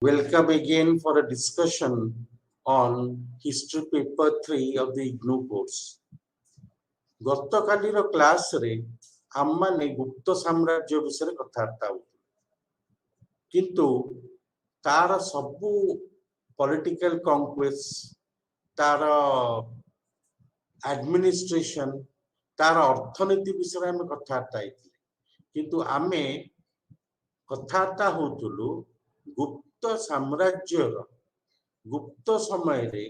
Welcome again for a discussion on History Paper 3 of the IGNOU course. ଗତକାଲିର କ୍ଲାସରେ ଆମମାନେ ଗୁପ୍ତ ସାମ୍ରାଜ୍ୟ ବିଷୟରେ କଥାବାର୍ତ୍ତା ହେଉଥିଲେ, କିନ୍ତୁ ତାର ସବୁ ପଲିଟିକାଲ କନକ୍ୱେଷ୍ଟ, ତାର ଆଡମିନିଷ୍ଟ୍ରେସନ, ତାର ଅର୍ଥନୀତି ବିଷୟରେ ଆମେ କଥାବାର୍ତ୍ତା ହେଇଥିଲେ। କିନ୍ତୁ ଆମେ କଥାବାର୍ତ୍ତା ହଉଥିଲୁ ଗୁପ୍ତ ସାମ୍ରାଜ୍ୟର ଗୁପ୍ତ ସମୟରେ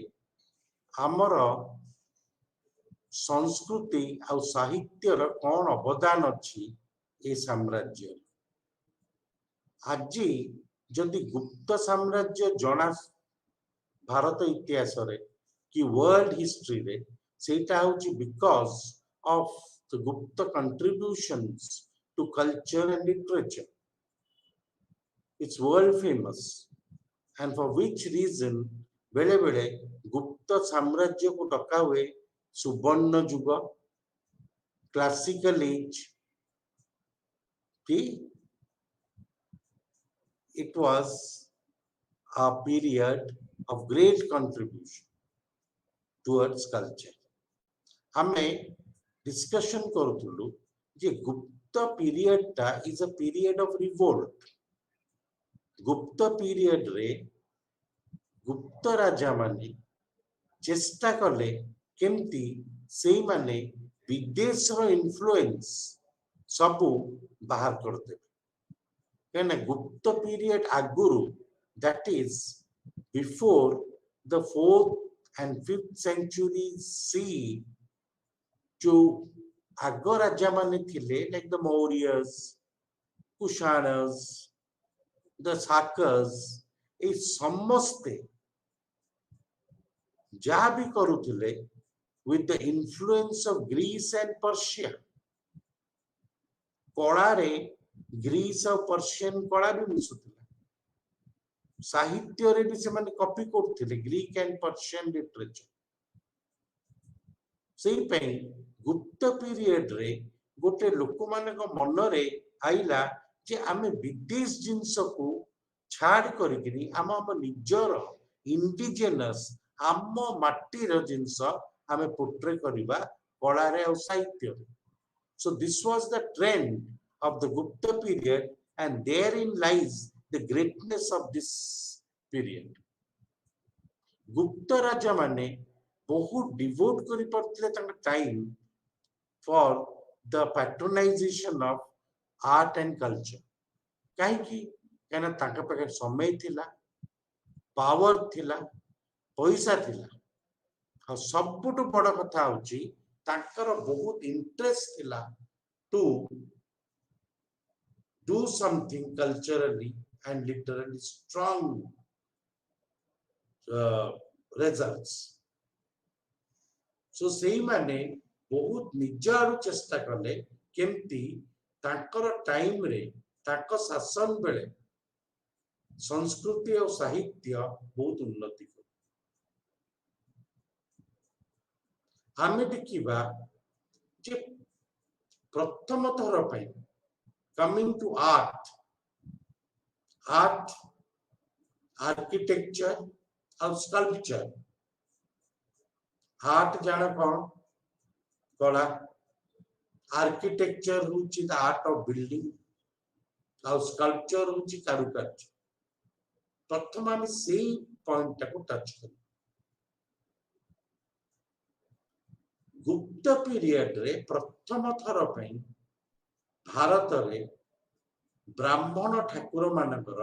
ଆମର ସଂସ୍କୃତି ଆଉ ସାହିତ୍ୟର କ'ଣ ଅବଦାନ ଅଛି ଏ ସାମ୍ରାଜ୍ୟରେ। ଆଜି ଯଦି ଗୁପ୍ତ ସାମ୍ରାଜ୍ୟ ଜଣା ଭାରତ ଇତିହାସରେ କି ୱାର୍ଲଡ ହିଷ୍ଟ୍ରିରେ, ସେଇଟା ହଉଛି because of the Gupta contributions to culture and literature. It's world famous, and for which reason बेले बेले गुप्त साम्राज्य को डका हुए सुवर्ण युग, classical age. It was a period of great contribution towards culture. हमें डिस्कशन करूथुलु जे गुप्त पीरियड टा is a period of revolt. गुप्त पीरियड रे गुप्त राजा माने चेष्टा कले केमती से माने विदेश रो इन्फ्लुएंस सबू बाहर कर देबे। कहना गुप्त पीरियड आगुरु, that is before the 4th and 5th century CE, जो आग राजा माने थिले लाइक द मौर्यस, कुशाणस, द साकर्स, ए समस्ते जहाँ भी करुले with the influence of Greece and Persia। कला रे ग्रीस और पर्शियन कला भी मिसुथिला, साहित्य रे भी से माने कॉपी करथिले ग्रीक एंड पर्शियन लिटरेचर। सेही पे गुप्त पीरियड रे गोटे लोक माने को मन रे आइला जे आमे विदेश जिंस को छाड़ करिकरी आम निजर इंडिजिनस आम माटीर जिनस आमे पोर्ट्रे करिबा कला रे और साहित्य रे। So this was the trend of the Gupta period, and therein lies the greatness of this period. Gupta raja mane बहुत डिवोट करि पड़थिले तंग time for the patronization of art and culture. काहे कि कहना ताका पाखे समय थिला, पावर थिला, पैसा थिला, और सबुटु बड़ कथा होची ताकर बहुत इंटरेस्ट थिला to do something culturally and literally strong results. So सेही माने बहुत निजारु चेष्टा कले केमती ताकर टाइम रे ताकर शासन बेले संस्कृति और साहित्य बहुत उन्नति कर। हमें देखिबा जे प्रथम थर पई कमिंग टू आर्ट, आर्किटेक्चर और स्कल्पचर। आर्ट जाना कौन कला, आर्किटेक्चर होची द आर्ट ऑफ बिल्डिंग, और स्कल्पचर होची कारुकार्य। प्रथम हम सेही पॉइंट को टच कर। गुप्त पीरियड रे प्रथम थर पई भारत रे ब्राह्मण ठाकुर मानकर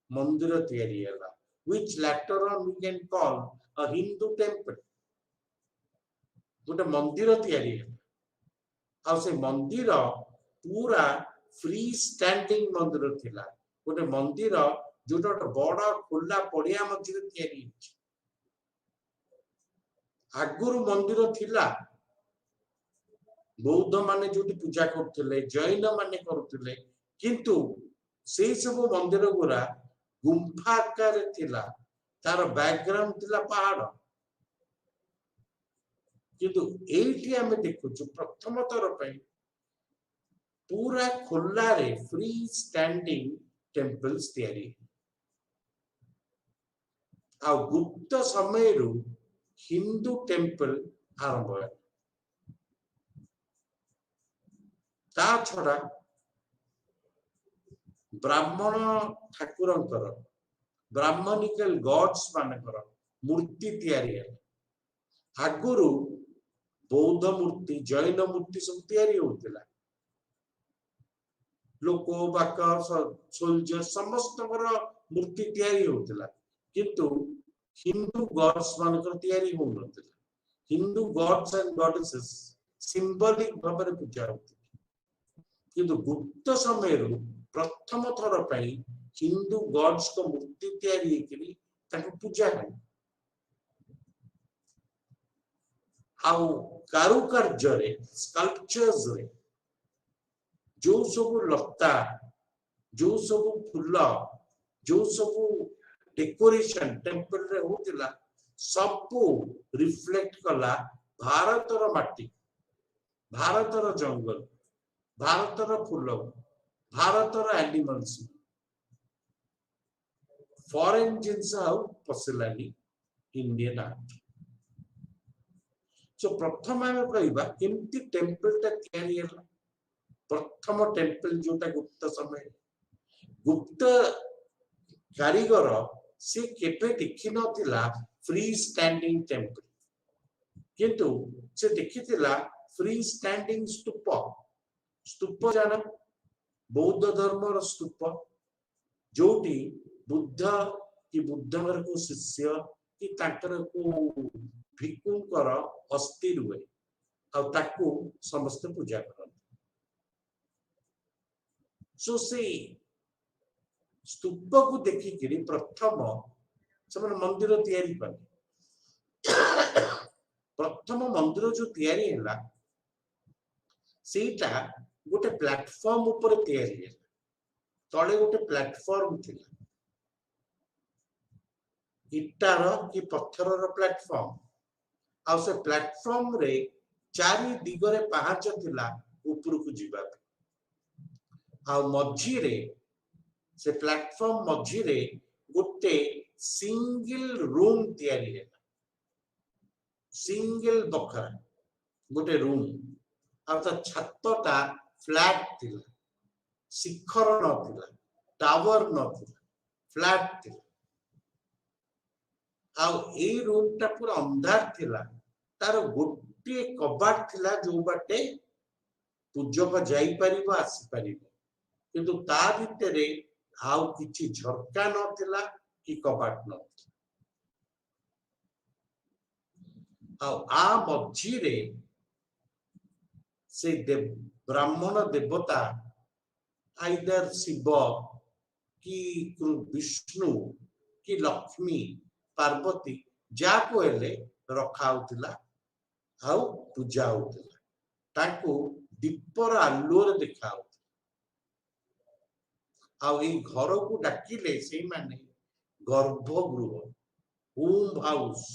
मंदिर तैयारी होला, which later on we can call a Hindu temple। गोटे मंदिर तैयारी आ से मंदिर पूरा फ्री स्टैंडिंग मंदिर थिला। गोटे मंदिर जोटा बड़ खुला पड़िया मझे तैयारी आगुरु मंदिर थिला। बौद्ध माने जोटी पूजा करथिले, जैन माने करथिले, किंतु सेही सब मंदिर गुरा गुंफा आकार थिला, तार बैकग्राउंड थिला पहाड़। किंतु एठी हमें देखुछु प्रथम थर पे पूरा खुला रे फ्री स्टैंडिंग टेम्पल्स तैयारी। आ गुप्त समय हिंदू टेम्पल आरंभ है ता छड़ा ब्राह्मण ठाकुरंकर ब्राह्मणिकल गॉड्स मानकर मूर्ति तैयारी है आगुरु बौद्ध मूर्ति जैन मूर्ति सब तैयारी होतिला लोक बाक सोल्जर समस्त मूर्ति तैयारी होतिला किंतु हिंदू गॉड्स मानकर तैयारी हो नथिला Hindu gods and goddesses symbolic भाବରେ पूजा होती किंतु गुप्त समय प्रथम थर पई हिंदू गॉड्स को मूर्ति तैयारी हेकरी ताको पूजा है आउ कारुकार्य रे स्कल्पचर्स रे जो सब लता जो सब फूल जो सब डेकोरेशन टेम्पल रे होतिला सब रिफ्लेक्ट कला भारतर माटी भारतर जंगल भारतर फूल भारतर एनिमल्स फॉरेन जिंस हाउ पसलानी इंडियन आर्ट सो प्रथम आमे कहबा केमती टेम्पल ता तयारी होला प्रथम टेम्पल जोटा गुप्त समय गुप्त कारीगर से केपे देखि नथिला फ्री स्टैंडिंग टेम्पल किंतु से देखिथिला फ्री स्टैंडिंग स्तूप स्तूप जाना बौद्ध धर्म रो स्तूप जोटी बुद्ध कि बुद्धर को शिष्य कि ताकर को भिक्षुकर अस्थि रुए आ ताकू समस्त पूजा करन सो से स्तूप को देखि कि प्रथम से मंदिर तैयारी कले प्रथम मंदिर जो तैयारी हैला सेटा गोटे प्लेटफॉर्म ऊपर तैयारी है तळे गोटे प्लेटफॉर्म थिला इटार कि पत्थर रो प्लेटफॉर्म आ से प्लेटफॉर्म रे चारि दिगरे पहाच थिला ऊपर को जीवा आ मझी रे से प्लेटफॉर्म मझी रे गोटे सिंगल रूम तैयारी है सिंगल बखरा गोटे रूम आ त छत्तटा फ्लैट थिला शिखर नथिला टावर नथिला फ्लैट थिला आ ए रूम टा पूरा अंधार थिला तार गोटे कबाट थिला जो बाटे पूजक जाई परिबो आसी परिबो किंतु ता भितरे आउ किछि झरका नथिला कि कबाट नथिला आ मझी रे से देव ब्राह्मण देवता आइदर शिव कि विष्णु कि लक्ष्मी पार्वती जाको हेले रखा होतिला आउ पूजा होतिला ताको दीपर आलोर देखा होतिला आउ ई घर को डाकिले से माने गर्भगृह होम हाउस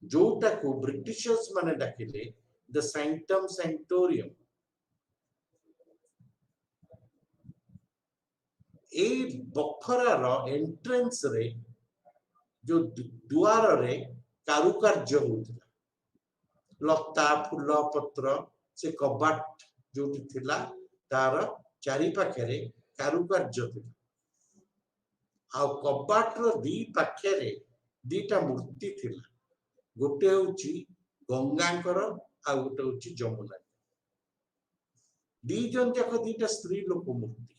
जोटा को ब्रिटिशर्स माने डाकिले द सैंक्टम सैंक्टोरियम ए बखरार एंट्रेंस रे जो द्वार रे कारुकार्य होतिला लता फूल पत्र से कबाट जो थिला तार चारि पाखरे कारुकार्य थिला आ कबाट रो दी पाखरे दीटा मूर्ति थिला गोटे होची गंगांकर आ गोटे होची जमुना दी जन जाक दीटा स्त्री लोक मूर्ति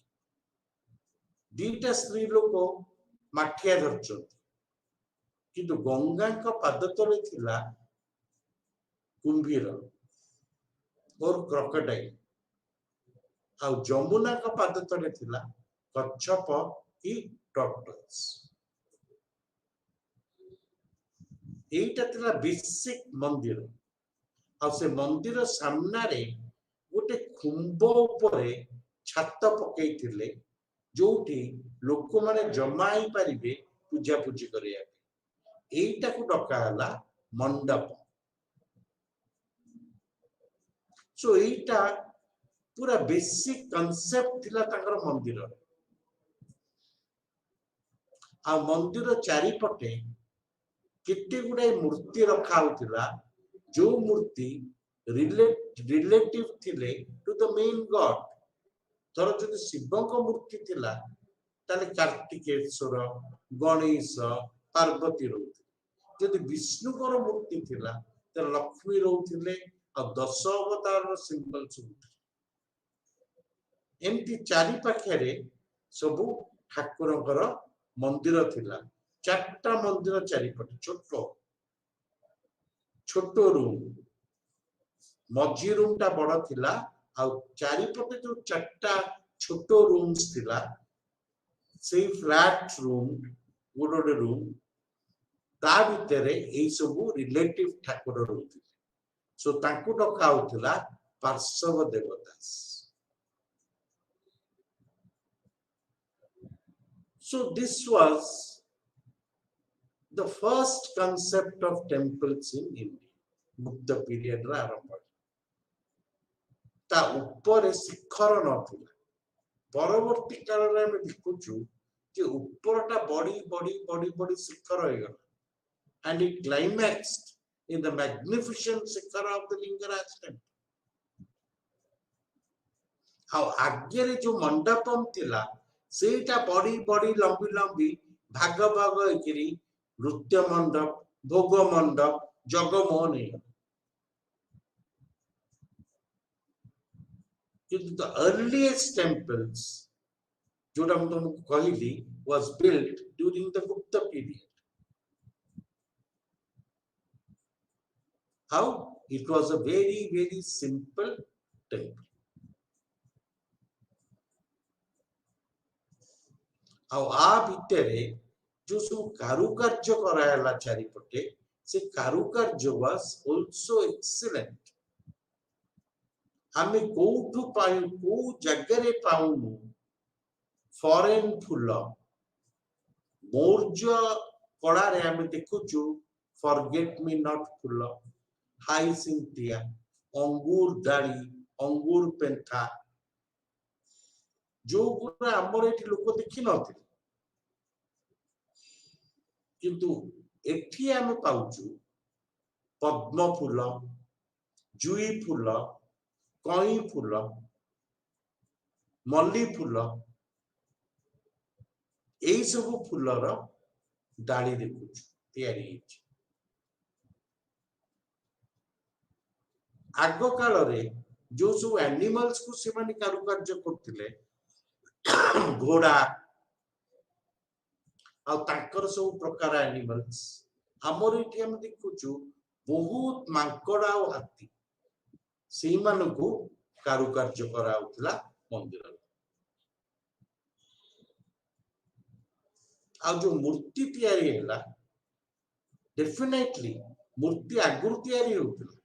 दीटा स्त्री लोक माठिया धरचंती किंतु गंगा का पाद तले थिला कुंभीर और क्रोकोडाइल आ जमुना का पाद तले थिला कच्छप की टर्टल्स एटा थिला बेसिक मंदिर आ से मंदिर सामना रे गोटे खुंब ऊपर छात पकई थिले जोटी लोक माने जमा ही परिबे पूजा पूजी करिया एटा को डका हला मंडप सो एटा पूरा बेसिक कांसेप्ट थिला ताकर मंदिर आ मंदिर चारिपटे केते गुडे मूर्ति रखा होतिला जो मूर्ति रिलेटिव थिले टू द मेन गॉड धर जदि शिव को मूर्ति थिला ताले कार्तिकेश्वर गणेश पार्वती रहउथिले जदि विष्णु को मूर्ति थिला त लक्ष्मी रहउथिले आ 10 अवतार सिंबल सब एमती चारि पाखरे सबु ठाकुरଙ୍କର मंदिर थिला चारटा मंदिर चारिपटे छोट छोट रूम मझी रूम टा बड़ थिला आ चारिपटे जो चारटा छोट रूम्स थिला सेई फ्लैट रूम गोडोडे रूम ता भितरे एई सबु रिलेटिव ठाकुर रहउथिले सो तांकु डका होथिला पार्श्व देवता so this was the first concept of temples in India Gupta period ra आरंभ ता ऊपर शिखर नथिला परवर्ती काल रे हम देखुछु जे ऊपरटा बड़ी बड़ी बड़ी बड़ी शिखर होय गला and it climaxed in the magnificent Shikhar of the Lingaraj temple how आगे रे जो मंडपम थिला सेटा बड़ी बड़ी लंबी लंबी भाग भाग होइकरी नृत्य मंडप भोग मंडप जगमोहन किंतु the earliest temples जोटा हम तुमको कहली was built during the Gupta period how it was a very simple temple आ भितरे जो सब कारुकार्य करायला चारिपटे से कारुकार्य वाज आल्सो एक्सीलेंट हमें कोठु पाऊ को जगह रे पाऊ फॉरेन फुल मौर्य कड़ा रे हमें देखुछु फॉरगेट मी नॉट फुल हाइसिंथिया अंगूर डाली अंगूर पेंथा जो गुरा हमर एठी लोक देखि नथि किंतु एठी हम पाउछु पद्म फूल जुई फूल कई फूल मल्ली फूल एई सब फूलर डाली देखुछु तयारी हेछि आगो काल रे जो सब एनिमल्स को से माने कारुकार्य करथिले घोड़ा आ तांकर सब प्रकार एनिमल्स हमर एठी हम देखुछु बहुत मांकड़ा और हाथी सेई मानको कारुकार्य करा होतला मंदिर आ जो मूर्ति तयारी हैला डेफिनेटली मूर्ति आगुर तयारी होतला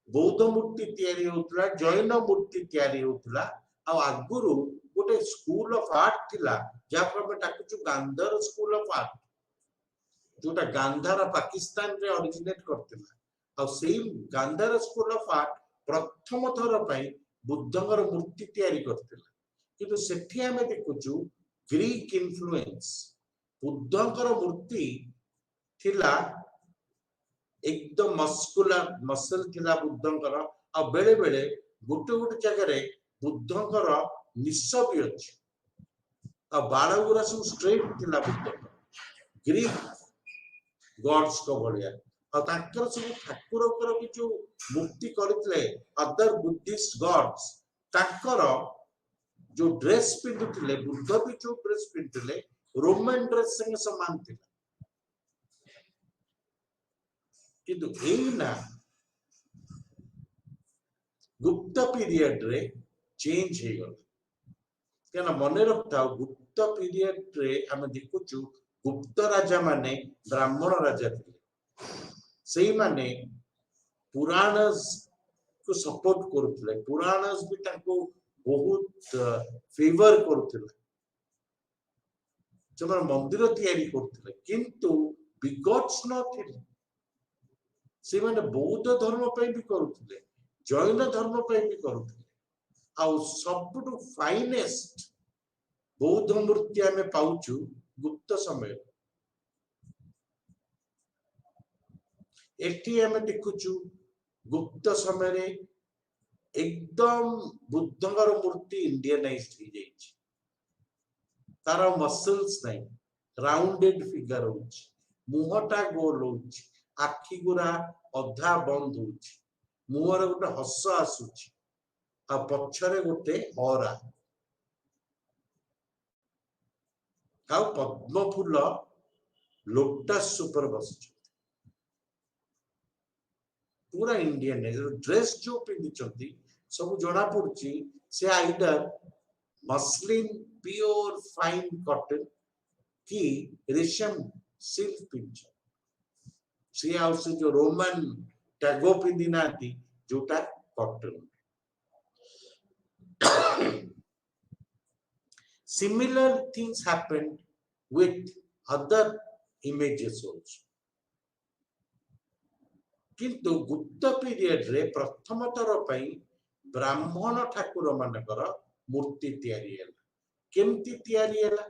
बौद्ध मूर्ति तयारी होतला जैन मूर्ति तयारी होतला आ आगुरु गोटे स्कूल ऑफ आर्ट थिला जा पर हम डाकुछु गांधार स्कूल ऑफ आर्ट जोटा गांधार पाकिस्तान रे ओरिजिनेट करथिला आ same Gandhara school of art प्रथम थर पई बुद्धंगर मूर्ति तयारी करथिला किंतु सेठी हमें देखुछु ग्रीक इन्फ्लुएंस बुद्धंगर मूर्ति थिला एकदम मस्कुलर मसल थिला बुद्धंकर आ बेले बेले गोटे गोटे जगह रे बुद्धंकर निस्स भी अछि आ बाळ गुरा सब स्ट्रेट थिला बुद्ध ग्रीक गॉड्स को भलिया आ ताकर सब ठाकुर कर भी जो मुक्ति करथिले अदर बुद्धिस्ट गॉड्स ताकर जो ड्रेस पिंधुथिले बुद्ध भी जो ड्रेस पिंधुथिले रोमन ड्रेस संग समान थिला किंतु एना गुप्त पीरियड रे चेंज हे गल केना मने रखता गुप्त पीरियड रे हम देखुछु गुप्त राजा माने ब्राह्मण राजा थिले सेई माने पुराणस को सपोर्ट करथिले पुराणस भी ताको बहुत फेवर करथिले जमर मंदिर तयारी करथिले किंतु बिगॉट्स न थिले से माने बौद्ध धर्म पे भी करुथिले जैन धर्म पे भी करुथिले आ सबटु फाइनेस्ट बौद्ध मूर्ति आम पाउचु गुप्त समय एटी आम देखुचु गुप्त समय एकदम बुद्धंकर मूर्ति इंडियनाइज्ड हो जाइए तार मसल्स नहीं राउंडेड फिगर हो मुहटा गोल हो आखि गुरा अधा बंद हो मुहर गोटे हस आसुची आ पछरे गोटे औरा आ पद्म फूल लोटस ऊपर बस पूरा इंडियन ड्रेस जो पिंधि सब जना पड़ी से either muslin pure fine cotton कि रेशम सिल्क पिंच सी आउ से जो रोमन टैगो पिंधि ना जोटा cotton similar things happened with other images also किंतु गुप्त पीरियड रे प्रथम थर पई ब्राह्मण ठाकुर मानकर मूर्ति तैयारी हैला केमती तैयारी हैला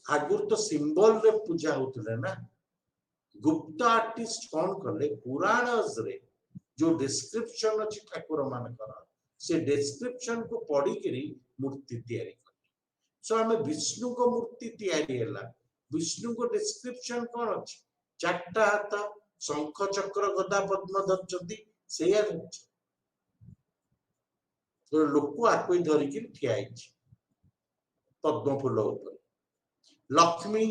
आगुर तो सिंबल रे पूजा होतले ना गुप्त आर्टिस्ट कौन कले पुराणस रे जो डिस्क्रिप्शन अछि ठाकुर मानकर से डिस्क्रिप्शन को पढ़ी करी मूर्ति तैयारी कर सो हमें विष्णु को मूर्ति तैयारी हैला विष्णु को डिस्क्रिप्शन कौन अछि चारटा हाथ शंख चक्र गदा पद्म धरचंती सेया तो लोक आको धरिकी ठिया आइछि पद्म फूल ऊपर लक्ष्मी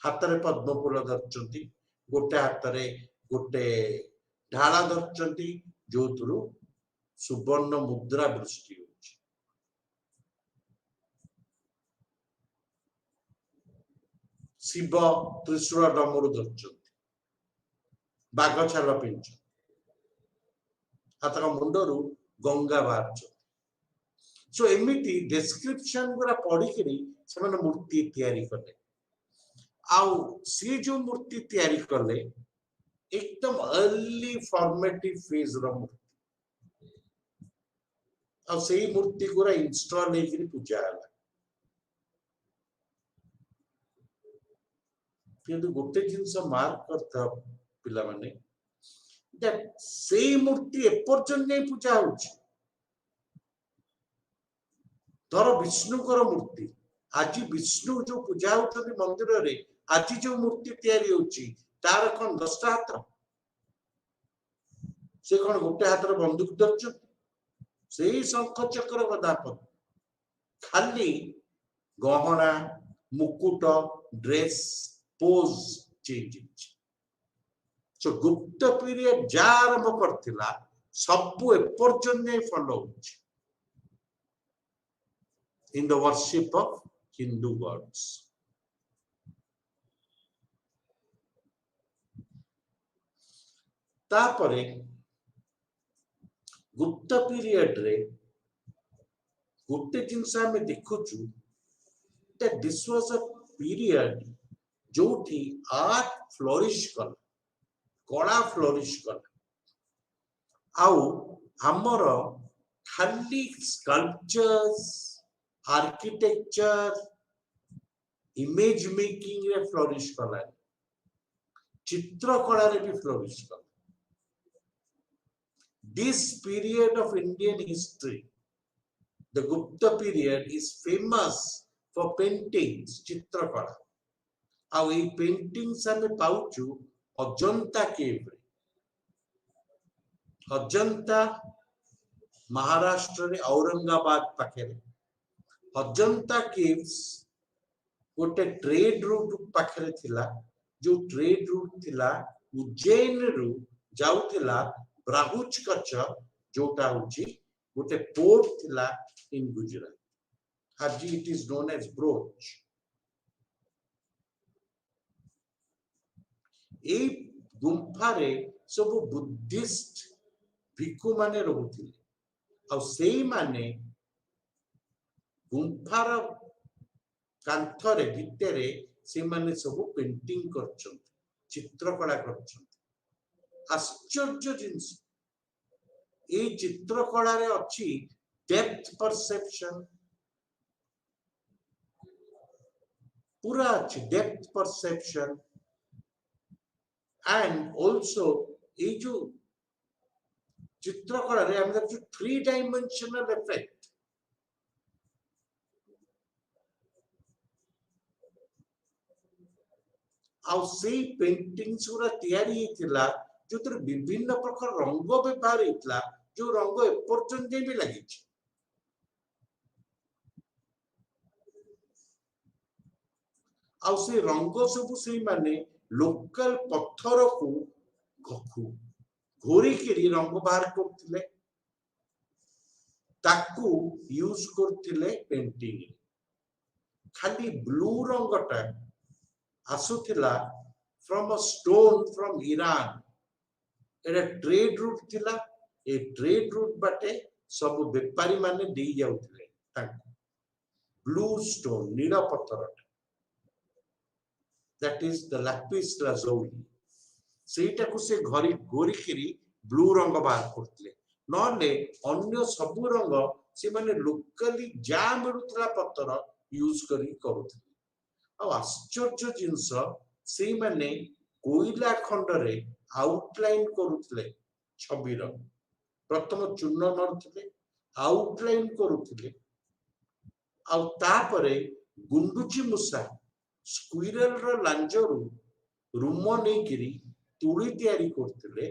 हाथ रे पद्म फूल धरचंती गोटे हाथ रे गोटे ढाला धरचंती जोथुरु सुवर्ण मुद्रा वृष्टि होछि शिव त्रिशूल डमरू धरचंती बाघ छाल पिंच हाथ मुंडरू गंगा बाहर सो एमिटी डिस्क्रिप्शन गुरा पढ़ी करी से माने मूर्ति तैयारी करले आउ सी जो मूर्ति तैयारी करले एकदम अर्ली फॉर्मेटिव फेज रो मूर्ति आ सेही मूर्ति गुरा इंस्टॉल लेकरी पूजा हला किंतु गोटे जिंस मार्क करता पिला माने दैट सेही मूर्ति एपर्यंत नहीं पूजा होछि धर विष्णुकर मूर्ति आज विष्णु जो पूजा होती मंदिर रे आज जो मूर्ति तैयारी होची तार कौन 10टा हाथ से कौन गोटे हाथ रे बंदूक धरछ से शंख चक्र गदा पद खाली गहना मुकुट ड्रेस पोज चेंज सो गुप्त पीरियड जा आरंभ करथिला सब एपर्यंत फॉलो होची in the worship of Hindu gods. तापरे गुप्त पीरियड रे गुप्त जिनस में देखुचु that this was a period जोठी आर्ट फ्लोरिश कर कला फ्लोरिश कर आउ हमर खाली स्कल्पचर्स आर्किटेक्चर इमेज मेकिंग रे फ्लोरिश कला चित्रकला रे भी फ्लोरिश कला this period of Indian history the Gupta period is famous for paintings चित्रकला आउ ए पेंटिंग्स हमें पाउचु अजंता केव अजंता महाराष्ट्र रे औरंगाबाद पाखे अजंता केव्स गोटे ट्रेड रूट पाखे थिला जो ट्रेड रूट थिला उज्जैन रु जाउथिला ब्राहुच कच्छ जोटा होची गोटे पोर्ट थिला इन गुजरात आज it is known as Broach ए गुंफा रे सब बुद्धिस्ट भिक्षु माने रहउथिले आ सेही माने गुंफार कांथरे भितरे से माने सब पेंटिंग करछन चित्रकला करछन आश्चर्य जिंस ए चित्रकला रे अछि डेप्थ परसेप्शन पूरा अच्छी डेप्थ परसेप्शन एंड ऑल्सो ये जो चित्रकला रे हम देखु 3 डायमेंशनल इफेक्ट आ से पेंटिंग्स पूरा तैयारी हितला जो विभिन्न प्रकार रंग व्यवहार हितला जो रंग एपर्यंत भी लगी आ से रंग सब से माने लोकल पत्थर को घोरिकी रंग बाहर करथिले ताकू यूज करथिले पेंटिंग खाली ब्लू रंगटा आसुथिला from a stone from Iran एटा ट्रेड रूट थिला ए ट्रेड रूट बाटे सब व्यापारी माने दे जाउथिले ताकू ब्लू स्टोन नीला पत्थर that is the Lapis lazuli सेटा को से घरी गोरिकी ब्लू रंग बाहर करथिले नले अन्य सब रंग से माने लोकली जा मिलुतला पत्थर यूज करी करूथिले आ आश्चर्य जिंस से माने कोइला खंड रे आउटलाइन करूथिले छबिर प्रथम चूर्ण मारुथिले आउटलाइन करूथिले आ तापरे गुंडुची मुसा स्क्विरल रो लांजरू रूम नेकिरी तुली तैयारी करथिले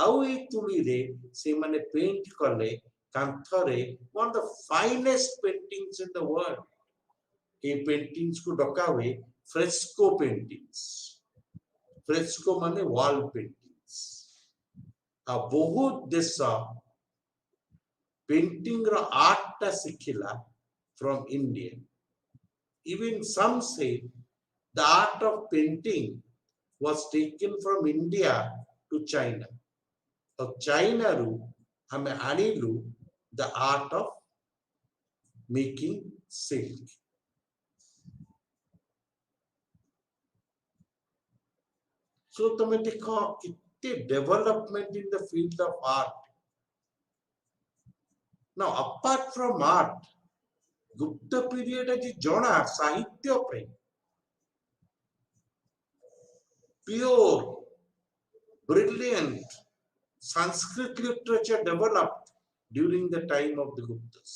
आउ ए तुली रे से माने पेंट करले कांथरे one of the finest paintings in the world ए पेंटिंग्स को डका हुए फ्रेस्को पेंटिंग्स फ्रेस्को माने वॉल पेंटिंग्स आ बहुत देश पेंटिंग रो आर्ट ता सिखिला फ्रॉम इंडिया इवन सम से the art of painting was taken from India to China. So China ru hame anilu the art of making silk. So tame dekho kitte development in the field of art. Now apart from art, Gupta period aji jona sahitya pe pure, brilliant Sanskrit literature developed during the time of the Guptas.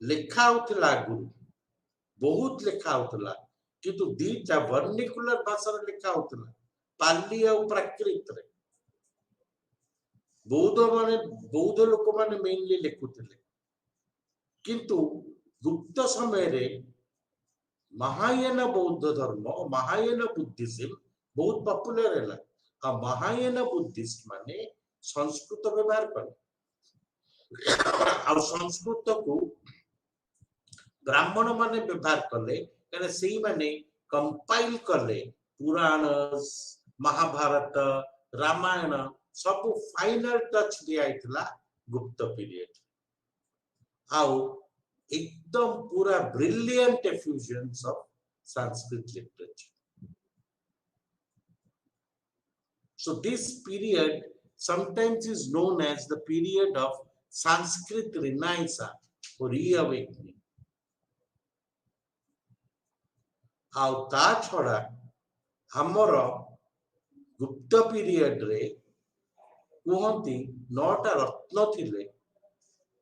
लेखा होतला गुरु बहुत लेखा होतला किंतु दीटा vernacular भाषा रे लेखा होतला पाली और प्राकृत रे बौद्ध लोक माने मेनली लेखुतले किंतु गुप्त समय रे महायान बौद्ध धर्म महायान बुद्धिज्म बहुत पॉपुलर है आ महायान बुद्धिस्ट माने संस्कृत व्यवहार कर आ संस्कृत को ब्राह्मण माने व्यवहार करले कने सेही माने कंपाइल करले पुराण महाभारत रामायण सब फाइनल टच दिया इतला गुप्त पीरियड आउ एकदम पूरा brilliant effusions of Sanskrit literature. So this period sometimes is known as the period of Sanskrit Renaissance or reawakening. आउ ता छड़ा हमर गुप्त पीरियड रे कुहंती 9टा रत्न थिले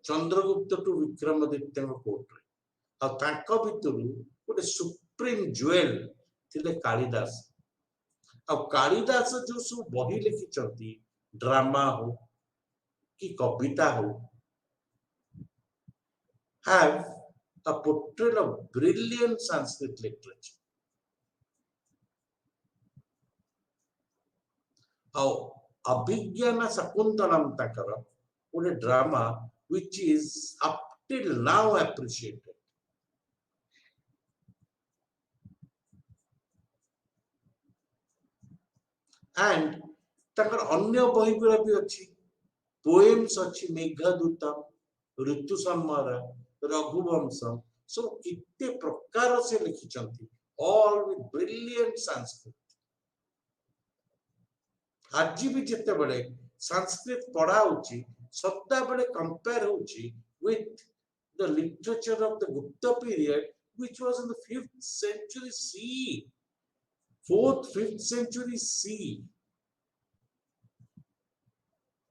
चंद्रगुप्त टू विक्रमादित्य कोर्ट रे आ भितरु गोटे सुप्रीम ज्वेल थिले कालिदास आ कालिदास जो सब बही लिखिचंती ड्रामा हो कि कविता हो have a portrayal of brilliant Sanskrit literature. How Abhigyana Sakuntalam takara one drama which is up till now appreciated. And takar अन्य बही गुरा भी अच्छी poems अच्छी मेघदूतम ऋतु संहार रघुवंशम सब कितने प्रकार से लिखिचंती all with brilliant Sanskrit. आज भी जिते बड़े संस्कृत पढ़ा होची सदा बेले कंपेयर होची with the literature of the Gupta period which was in the 5th century CE, 4th 5th century CE,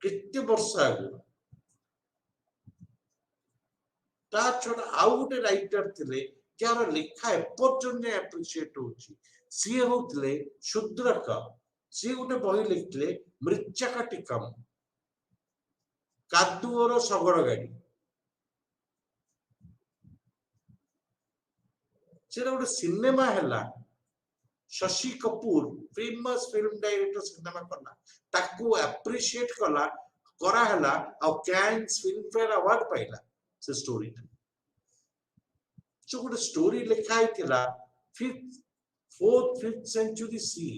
केते वर्ष आगु ता छोड़ा आउ गोटे राइटर थिले जार लेखा एपर्यंत एप्रिशिएट होची सी होतले शूद्रक सी गोटे बही लिखले मृच्छका टिकम कादुओर शगड़ गाड़ी से गोटे सिनेमा हैला Shashi Kapoor famous film director cinema कला ताकू एप्रिशिएट कला करा हैला और कैन्स फिल्म फेयर अवार्ड पाइला से स्टोरी जो गोटे स्टोरी लिखा हैतिला 5th 4th 5th century CE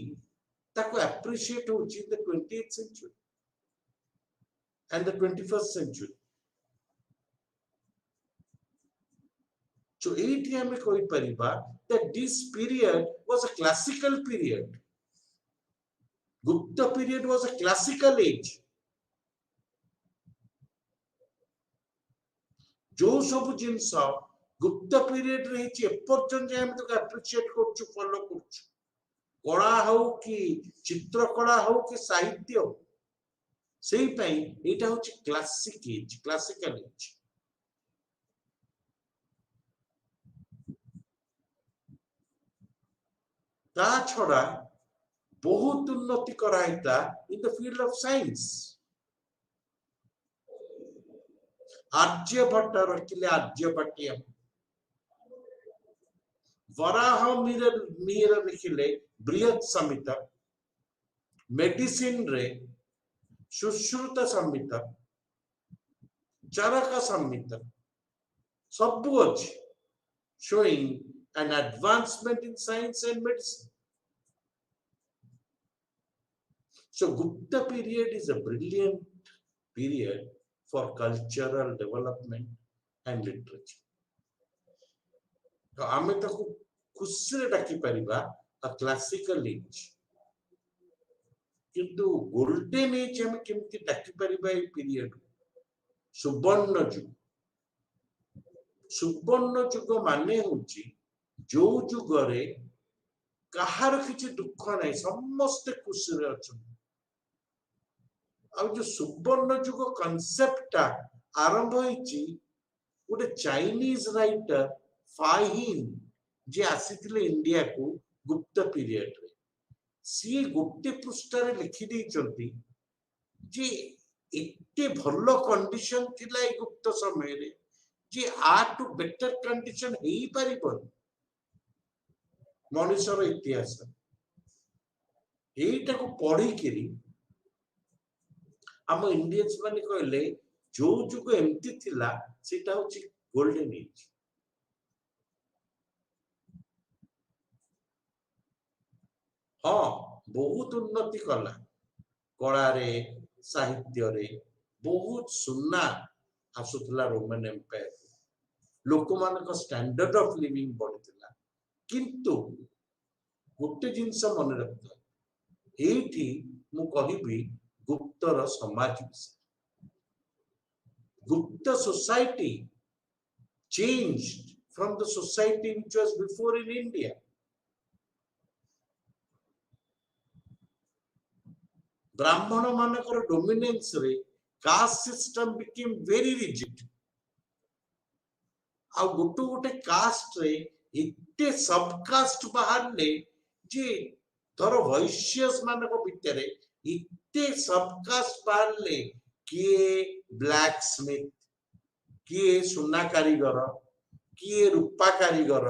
ताकू एप्रिशिएट होची the 20th century and the 21st century so एठी हमें कोई परिबा that this period was a classical period. Gupta period was a classical age. जो सब जिनस गुप्त पीरियड रही एपर्यंत हम तो एप्रिशिएट करछु फॉलो करछु कला हो कि चित्रकला हो कि साहित्य हो सेही पई एटा होछि क्लासिक एज क्लासिकल एज ता छड़ा बहुत उन्नति कराइता in the field of science Aryabhata रखिले आर्यभट्टियम वराह मीर लिखिले बृहत संहिता मेडिसिन रे सुश्रुत संहिता चरक संहिता सब अछि showing an advancement in science and medicine. So Gupta period is a brilliant period for cultural development and literature. तो आमे ताकू खुसरे डाकी परिबा a classical age. किंतु गोल्डन एज हम केमती डाकी परिबा ए पीरियड सुवर्ण जुग माने होची जो जुगरे कहार किछि दुख नै समस्त खुशी रे अछन आ जो सुवर्ण जुग कांसेप्ट आरंभ होईची गोटे चाइनीज राइटर फाहिन जे आसीथिले इंडिया को गुप्त पीरियड रे सी गोटे पृष्ठ रे लिखि दै चंती जे एते भलो कंडीशन थिला ए गुप्त समय रे जे आ टू बेटर कंडीशन हेई परिबन मनुष्यर इतिहास एटा को पढ़ी करी हम इंडियंस माने कहले जो जुग एमती थिला सेटा होची गोल्डन एज हाँ बहुत उन्नति कला कला रे साहित्य रे बहुत सुन्ना आसुतला रोमन एम्पायर लोक मान स्टैंडर्ड ऑफ लिविंग बढ़िथिला किंतु गोटे जिनस मन रखता एठी मु कहिबी गुप्तर समाज विषय गुप्त society changed from the society which was before in India. Brahmana manakar dominance re caste system became very rigid. आ गोटे कास्ट रे इते सब कास्ट बाहरले जे धर वैश्यस मानक भितर इते सब कास्ट बाहरले किए ब्लैक स्मिथ किए सुना कारीगर किए रूपा कारीगर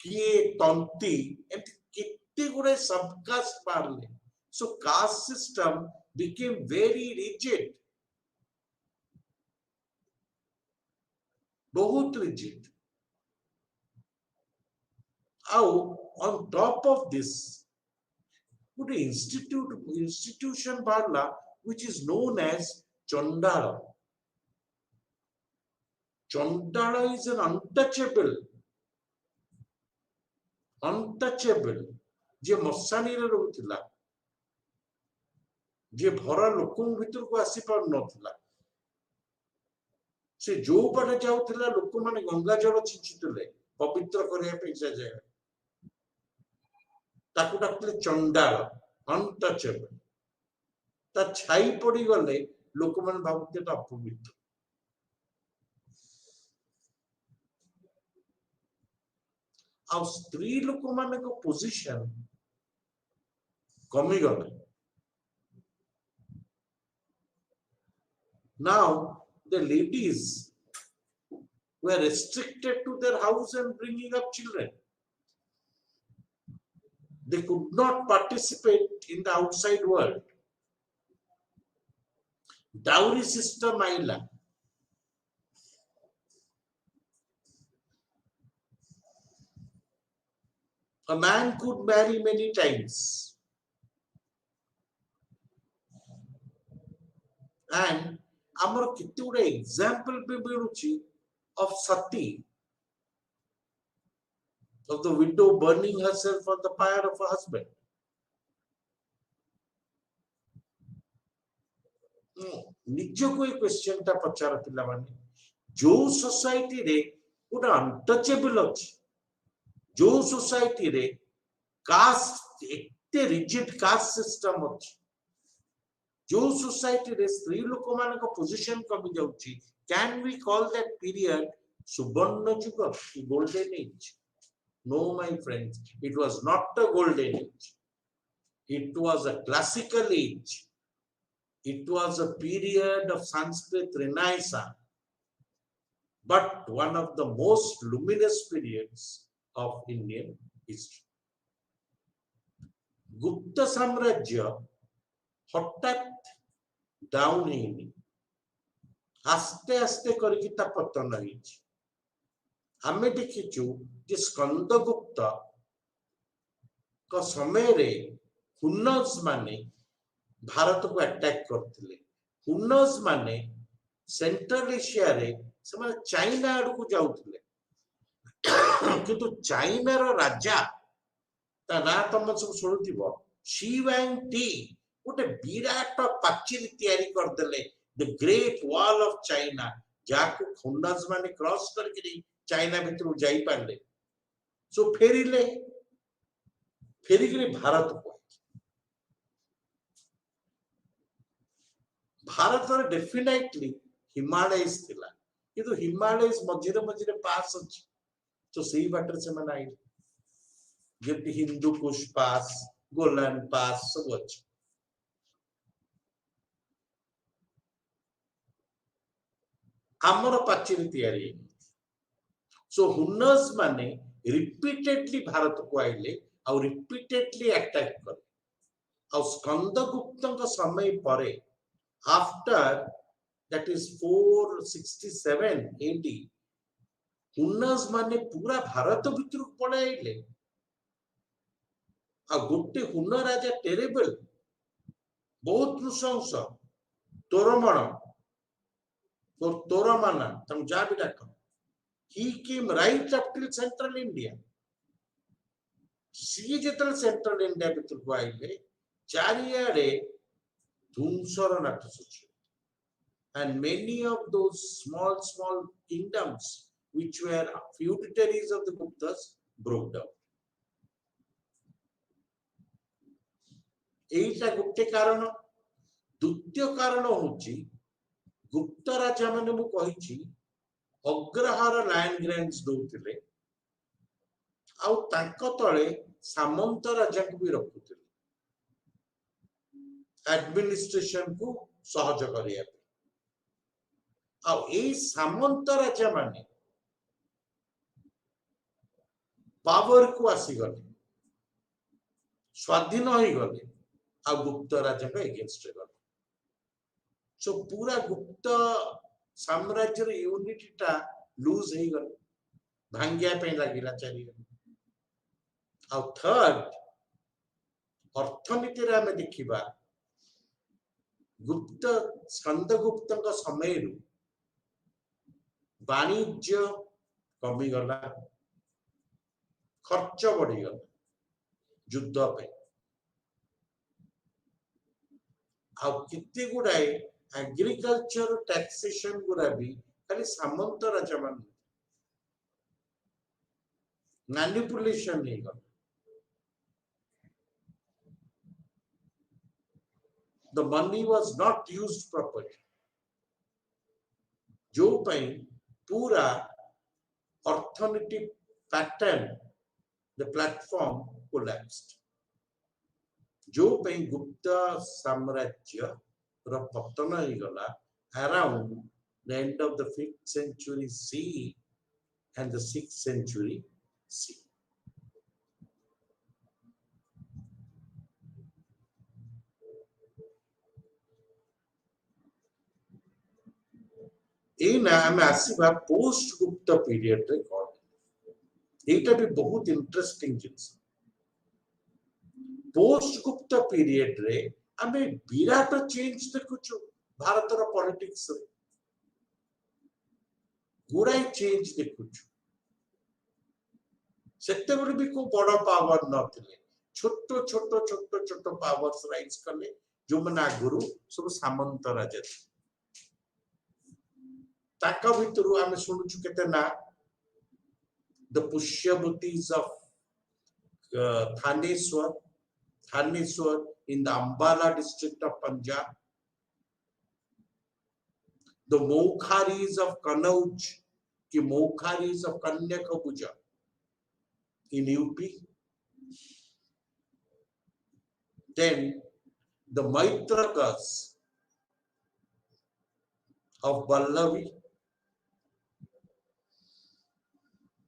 किए तंती एमती किते गुडे सब कास्ट बाहरले so caste system became very rigid बहुत rigid on top of this good institution barla which is known as Chandala. Chandala is an untouchable je Masani रे रहउतिला जे भर लोक भीतर को आसी पार नथिला से जो पटे जाउथिला लोक माने गंगा जल छिंचुतले पवित्र करिया पे से जाय ताकू डाकले चंडाल अनटचेबल ता छाई पड़ी गले लोक माने भाबुते ता अपवित्र आ स्त्री लोक माने को पोजीशन कमी गले now the ladies were restricted to their house and bringing up children. They could not participate in the outside world. Dowry system aila. A man could marry many times. And amar kitte gude example be miluchi of sati, of the widow burning herself on the pyre of her husband. निजको ये question टा पचार पिला माने जो society रे गोटे untouchable अछि जो society रे कास्ट एते रिजिड कास्ट सिस्टम अछि जो सोसाइटी रे स्त्री लोक मान को पोजीशन कमी जाउची can we call that period सुवर्ण युग golden age no my friends it was not a golden age it was a classical age it was a period of Sanskrit renaissance but one of the most luminous periods of Indian history Gupta साम्राज्य हठात down हेनी आस्ते आस्ते करके ता पतन होइछि हमें देखिछु जे स्कंदगुप्त को समय रे हुन्नस माने भारत को अटैक करथिले हुन्नस माने सेंट्रल एशिया रे से चाइना आड़ को जाउथिले किंतु चाइना रो राजा ता ना तम सब सुनुथिबो शी वैंग टी गोटे विराट पाचिल तैयारी कर देले the great wall of China जाको हुन्नस माने क्रॉस करके चाइना भीतर जाई पारले सो फेरिले फेरिके भारत को भारत रे डेफिनेटली हिमालयस थिला किंतु हिमालयस मझिरे मझिरे पास अछि तो सेही बाटर से मन आई जेति हिंदू कुश पास गोलन पास सब अछि हमर पाचिर तैयारी सो हुन्नस माने रिपीटेडली भारत को आइले और रिपीटेडली अटैक कर और स्कंदगुप्त का समय परे after that is 467 AD हुन्नस माने पूरा भारत भीतर पळाइले आ गोटे हुन्न राजा टेरेबल बहुत नृशंस तोरमण और तोरमाना तम जा भी डाक he came right up till central India C जेतल central India भीतर को आइले चारियाडे धूमसर नाट सची and many of those small kingdoms which were feudatories of the Guptas broke down एटा गोटे कारण द्वितीय कारण होची गुप्त राजा माने मु कहिछि अग्रहार लैंड ग्रांट्स दोथिले आउ तांको तळे सामंत राजा को भी रखुथिले एडमिनिस्ट्रेशन को सहज करिया आ ए सामंत राजा माने पावर को आसी गले स्वाधीन होई गले आ गुप्त राजा के अगेंस्ट गले सो पूरा गुप्त साम्राज्य रे यूनिटी टा लूज हे गले भांगिया पे लागिला चारि आ थर्ड अर्थनीति रे हमें देखिबा गुप्त स्कंदगुप्त का समय रु वाणिज्य कमी गला खर्च बढ़ी गला युद्ध पे ଆଉ କେତେ ଗୁଡାଏ एग्रीकल्चर टैक्सेशन गुरा भी खाली सामंत राजा मान मैनिपुलेशन नहीं गला the money was not used properly जो पई पूरा अर्थनीति पैटर्न the platform collapsed जो पई गुप्त साम्राज्य ର ପତନ ହେଇଗଲା around the end of the 5th century CE and the 6th century CE. एना आमे आसीबा पोस्ट गुप्त पीरियड रे कोन एटा भी बहुत इंटरेस्टिंग जिंस पोस्ट गुप्त पीरियड रे आमे विराट चेंज देखुछु भारत रो पॉलिटिक्स रे गुराई चेंज देखुछु सेते बड़ भी को बड़ पावर नथिले छोटो छोटो छोटो छोटो पावर्स राइज करले जो मना गुरु सब सामंत राजा ताका भितरु आमे सुनुछु केते ना the Pushyabhutis of Thaneshwar in the Ambala district of Punjab, the Moukharis of Kanauj, the Moukharis of Kanyakapuja in UP, then the Maitrakas of Ballavi,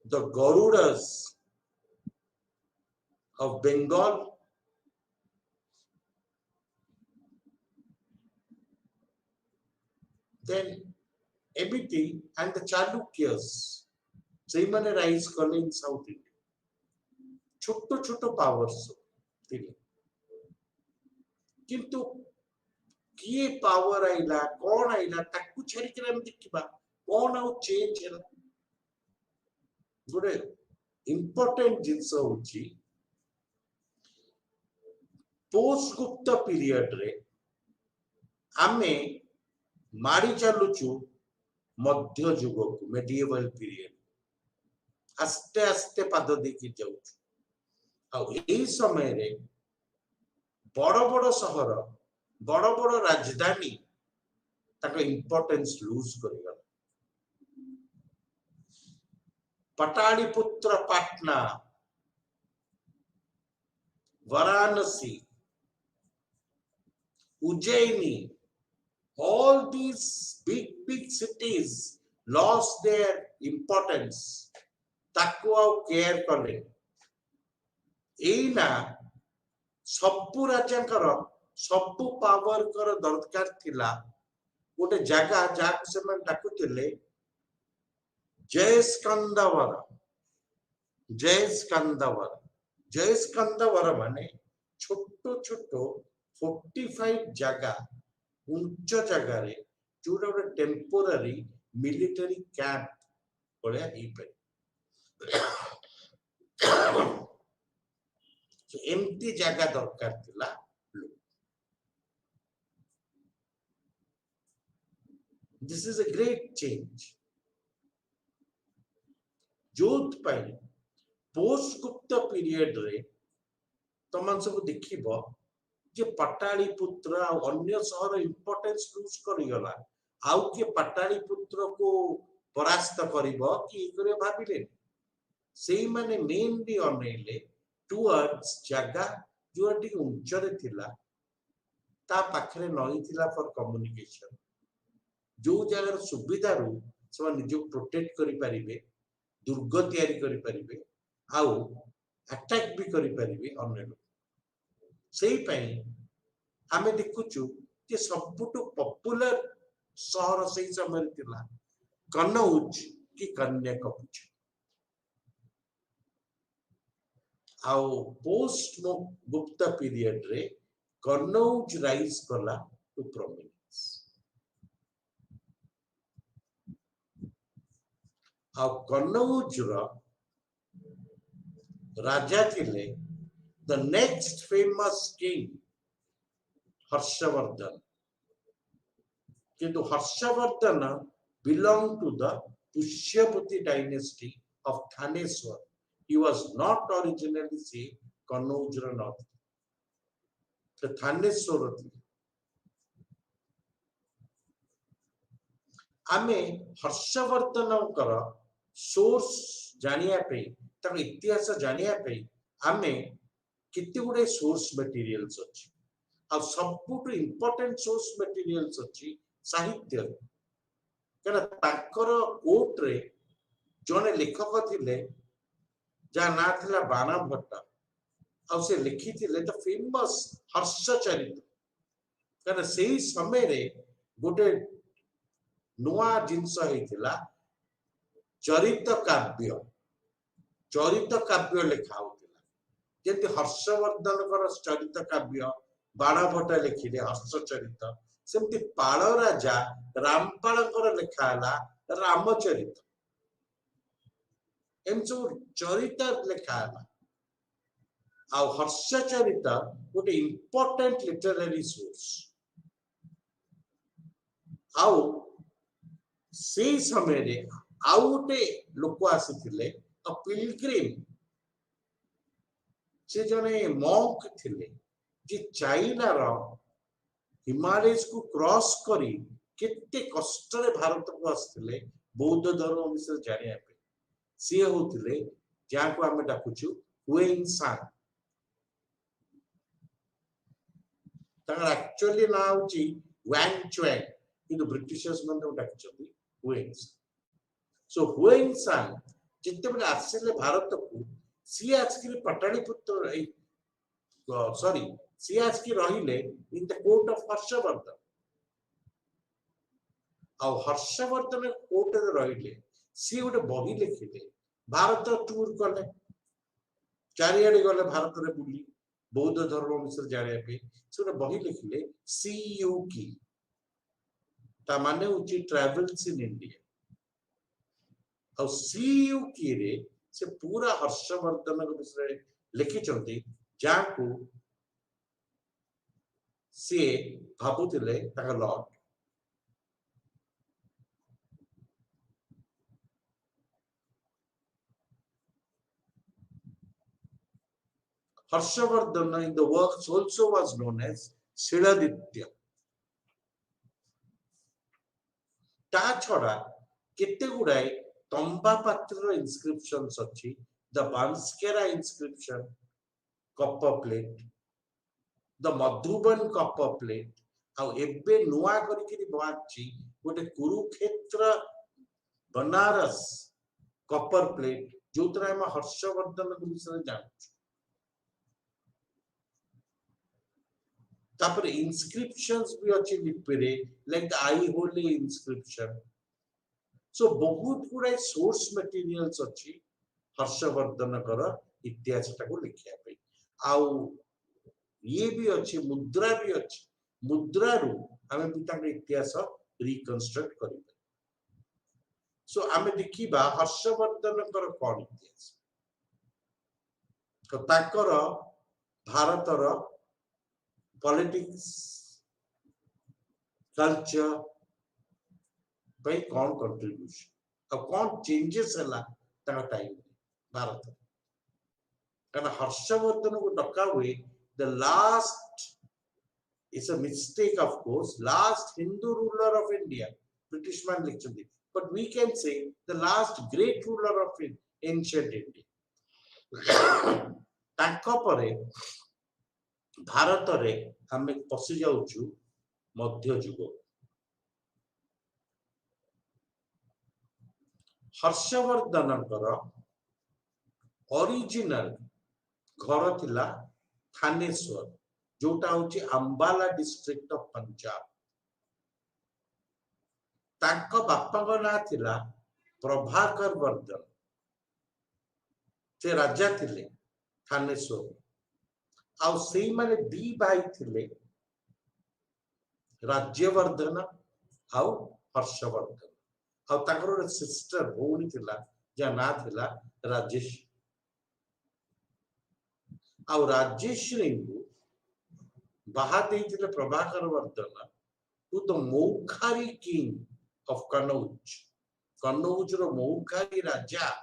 the Garudas of Bengal, then Ebiti and the Chalukyas, they mane rise kale in South India. छोटो छोटो powers थिले किंतु किए power आइला कोन आइला ताकू छरी के हम देखिबा कोन आउ चेंज हैला गुडे इंपोर्टेंट जिंस होची पोस्ट गुप्त पीरियड रे आमे मारी चालुचु मध्य युग को मेडिएवल पीरियड आस्ते आस्ते पाद देखि जाउछु आ एई समय रे बड़ बड़ शहर बड़ बड़ राजधानी ताको importance loose करिगला पटालीपुत्र Patna Varanasi Ujjaini all these big cities lost their importance ताको आउ केयर करले एना सबु राजांकर सबु पावर कर दरकार थिला गोटे जगह जाक से मन डाकुतिले जयस्कंदवर माने छोटो छोटो 45 जगह उच्च जगह रे जोटा गोटे टेम्पोरारी मिलिटरी कैंप भलिया ही पे so एमती जगह दरकार थिला this is a great change जोत पाई पोस्ट गुप्त पीरियड रे तमन सब देखिबो जे पटालीपुत्र आ अन्य शहर इंपोर्टेंस लूज करी गला आउ के पटालीपुत्र को परास्त करिवो कि करे भाबिले सेही माने मेनली अनेले टुवर्ड्स जगह जोटी उच्चरे थिला ता पाखरे नई थिला फॉर कम्युनिकेशन जो जगह सुविधा रु सब निज प्रोटेक्ट करि परिबे दुर्ग तयारी करि परिबे आउ अटैक भी करि परिबे अन्य सेही पई आमे देखुचु जे सबुटो पॉपुलर शहर सेही समय थिला कनौज की कन्याकुब्ज आउ पोस्ट गुप्त पीरियड रे कनौज राइज कला टू प्रोमिनेंस आउ कनौज रा राजा थिले the next famous king Harshavardhan किंतु Harshvardhan belonged to the Pushyapati dynasty of Thaneswar. He was not originally say Kannauj North. The Thaneswar आमे हर्षवर्धनकर सोर्स जानिया पे तक इतिहास जानिया पे आमे कितने गुडे सोर्स मटेरियल्स अछि आ सबुठ इंपोर्टेंट सोर्स मटेरियल्स अछि साहित्य कना ताकर कोर्ट रे जने लेखक थिले जा ना थिला बाणा भट्ट आ से लिखि थिले द फेमस हर्षचरित कना सेही समय रे गोटे नुआ जिंस हेतिला चरित काव्य लिखा होतिला जेति हर्षवर्धन चरित काव्य बाणभट्ट लिखिले हर्षचरित सेमति पाळ राजा रामपाल लिखा हला रामचरित एम सब चरित लिखा हला आ हर्षचरित गोटे इंपोर्टेंट लिटरेरी सोर्स आउ से समय रे आउ गोटे लोक आसीथिले अ पिलग्रिम से जने मॉन्क थिले जे चाइना रो हिमालयस को क्रॉस करी केते कष्ट रे भारत को आस्थिले बौद्ध धर्म विषय जानिया पे से होतिले जा को हम डाकुछु हुएन सांग तार एक्चुअली ना होची वैंग च्वेंग किंतु ब्रिटिशर्स मन डाकचती हुएन सो हुएन सांग जिते बले आसिले भारत को सी आज की पटाणीपुत्र सॉरी सी आज की रहिले in the court of Harshavardhan आ हर्षवर्धन कोर्ट रे रहिले सी गोटे बही लिखिले भारत टूर कले चारियाडे गले भारत रे बुली बौद्ध धर्म विषय जानिया पे से गोटे बही लिखिले सीयू की ता माने उची ट्रैवल्स इन इंडिया और सीयू की रे से पूरा हर्षवर्धन के विषय लिखि चंती जाको से भाबुतिले ताका Lord Harshavardhana in the works also was known as Shiladitya. ता छड़ा केते गुडाय तंबा पात्र इंस्क्रिप्शंस अछि the Banskhera inscription copper plate the Madhuban copper plate आ एबे नुआ करिकरी बाची गोटे कुरुक्षेत्र बनारस कॉपर प्लेट जोतरा हम हर्षवर्धन के विषय जानछु तापर इंस्क्रिप्शंस भी अछि लिपि रे like the Aihole inscription so बहुत गुडा सोर्स मटेरियल्स अछि हर्षवर्धन कर इतिहास टाको लिखिया पे आउ ये भी अछि मुद्रा भी अछि मुद्रा रु हमें पिता के इतिहास रिकंस्ट्रक्ट करि सो हमें देखिबा हर्षवर्धन कर कोन इतिहास तो ताकर भारतर पॉलिटिक्स कल्चर पे कौन कंट्रीब्यूशन अब कौन चेंजेस हला ता टाइम भारत कारण हर्षवर्धन को डका हुए the last is a mistake of course last Hindu ruler of India British man लिखचंदी but we can say the last great ruler of ancient India ताको परे भारत रे हमें पसी जाउछु मध्य युग हर्षवर्धन ओरिजिनल घर थिला थानेश्वर जोटा होची अंबाला डिस्ट्रिक्ट ऑफ पंजाब तांको बापा को ना थिला प्रभाकर वर्धन से राजा थिले थानेश्वर आउ सेही माने दी भाई थिले राज्यवर्धन आउ हर्षवर्धन आउ ताकर सिस्टर भौणी थिला जा ना थिला राजेश आउ राजेश्वरी को बाहा देथिले Prabhakar Vardhan to the Moukhari king of Kannauj. Kannauj ro Moukhari raja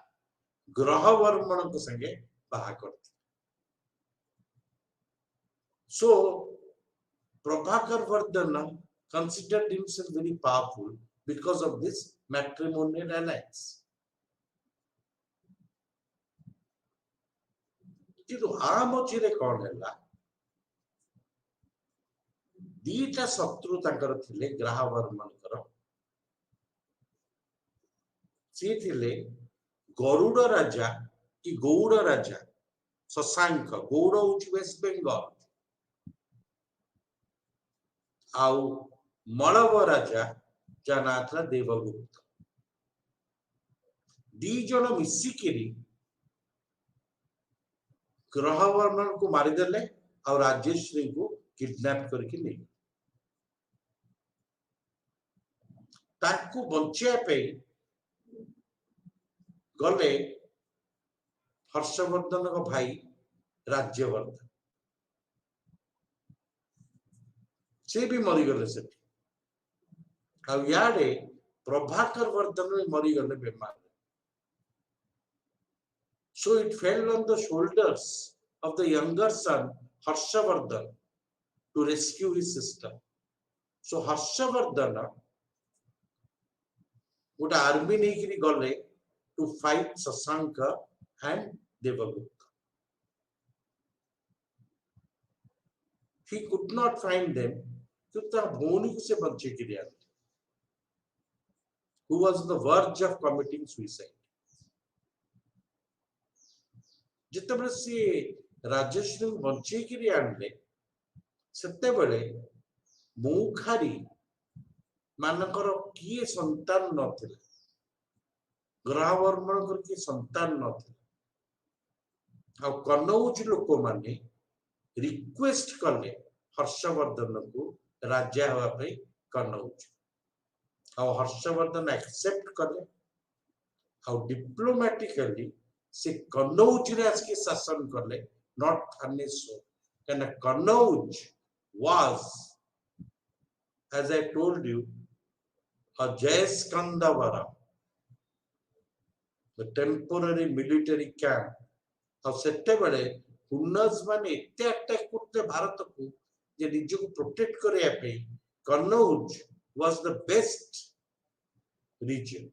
Grahavarman ko sange baha karthi. So Prabhakar Vardhana considered himself very powerful because of this matrimonial alliance. କିନ୍ତୁ ଆ ମଝିରେ କଣ ହେଲା, ଦିଟା ଶତ୍ରୁ ତାଙ୍କର ଥିଲେ ଗ୍ରାହବର୍ମନଙ୍କର। ସିଏ ଥିଲେ ଗରୁଡ ରାଜା କି ଗୌଡ ରାଜା ଶଶାଙ୍କ। ଗୌଡ ହଉଛି ୱେଷ୍ଟ ବେଙ୍ଗଲ। ଆଉ ମଳବ ରାଜା ଯାହା ନାଁ ଥିଲା ଦେବଗୁପ୍ତ। ଦି ଜଣ ମିଶିକିରି ଗ୍ରହବର୍ମନ को मारिदेले और राजेश्वरी को किडनैप करके ले ताकू बंचिया पे गले हर्षवर्धन को भाई राज्यवर्धन से भी मरी गले से और याडे प्रभाकर वर्धन भी मरी गले बीमार। So it fell on the shoulders of the younger son Harshavardhan to rescue his sister. So Harshavardhana would army nekiri gale to fight Sasanka and Devagupta. He could not find them who was on the verge of committing suicide. जितेबले सी राजेश्वरी बंचेकिरी आनले सेते बेले मौखारी मानकर किए संतान नथिले, ग्रहवर्मनकर किए संतान नथिले। आ कन्नौज लोक माने request कले हर्षवर्धन को राजा हवा पे कन्नौज। आ हर्षवर्धन एक्सेप्ट कले आ डिप्लोमेटिकली से कन्नौज रे आके शासन करले, not Thaneshwar. And Kannauj was, as I told you, a Jayaskandavara, the temporary military camp. और सेटे बड़े हुन्नस माने इत्ते अटैक करते भारत को जे निज को प्रोटेक्ट करे पे Kannauj was the best region.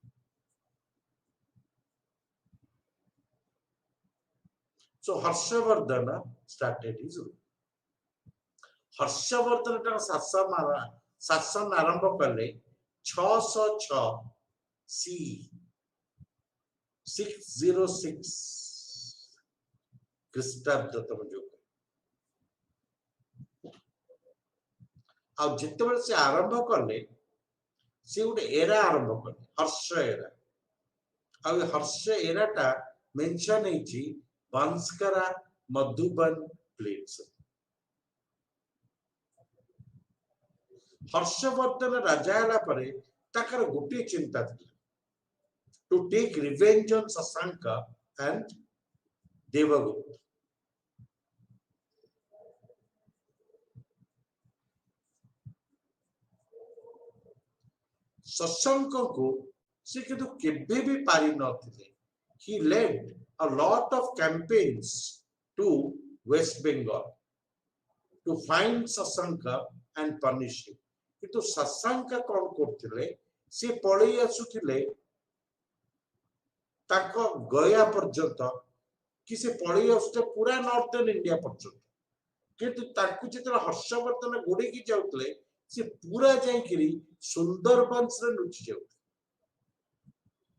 So Harshavardhana started his rule. Harshvardhan शासन आरंभ कले 606 सी 606 ख्रीष्टाब्द तम जो आ जितेबेले से आरंभ कले से गोटे एरा आरंभ कले हर्ष एरा। आ हर्ष एराटा मेंशन है बांसकारा मधुबन प्लेट्स। हर्षवर्धन राजा हला परे ताकर गोटे चिंता थी to take revenge on Shashanka and Devagupta. Shashanka को से किंतु केबे भी पारी नथिले। He led a lot of campaigns to West Bengal to find Sasanka and punish him. किंतु शशांका कौन करथिले से पळई आसुथिले ताको गया पर्यंत कि से पळई आसते पूरा नॉर्थर्न इंडिया पर्यंत। किंतु ताकु जेतरा हर्षवर्धन गोडे की जाउतले से पूरा जाई किरी सुंदरबंस रे लुचि जाउत।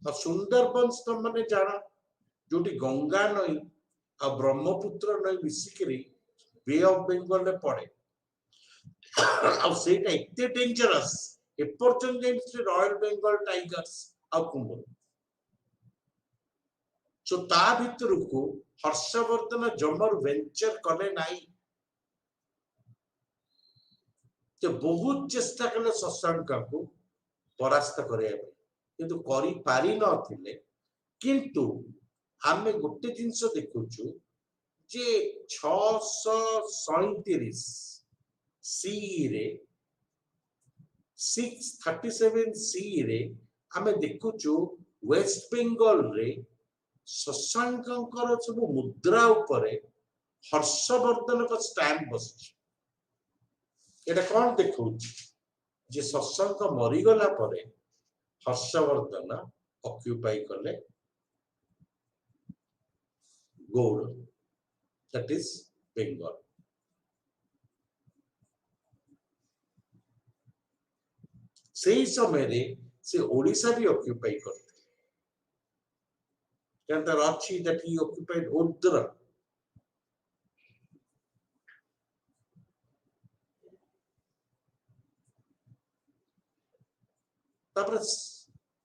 और सुंदरबंस तो माने जाना जोटी गंगा नई आ ब्रह्मपुत्र नई मिसिकरी बे ऑफ बेंगल रे पड़े। अब सेटा इतने डेंजरस ए पर्यंत जे रॉयल बेंगल टाइगर्स आ कुंभ। सो ता भितर को हर्षवर्धन जमर वेंचर कले नाही। तो बहुत चेष्टा कले शशांका को परास्त करे किंतु करी पारी नथिले। किंतु आमे गोटे जिंस देखुछु जे 637 सी रे 637C रे आमे देखुचु वेस्ट बेंगल रे शशांकर सब मुद्रा उपरे हर्षवर्धन का स्टैम्प बस एटा कौन देखौछि जे शशांक मरिगला परे हर्षवर्धन ऑक्युपाई कले गौड़ दैट इज बेंगल सही समय रे से ओडिशा भी ऑक्युपाई करते क्या तर अच्छी दैट ही ऑक्युपाइड ओद्र तापर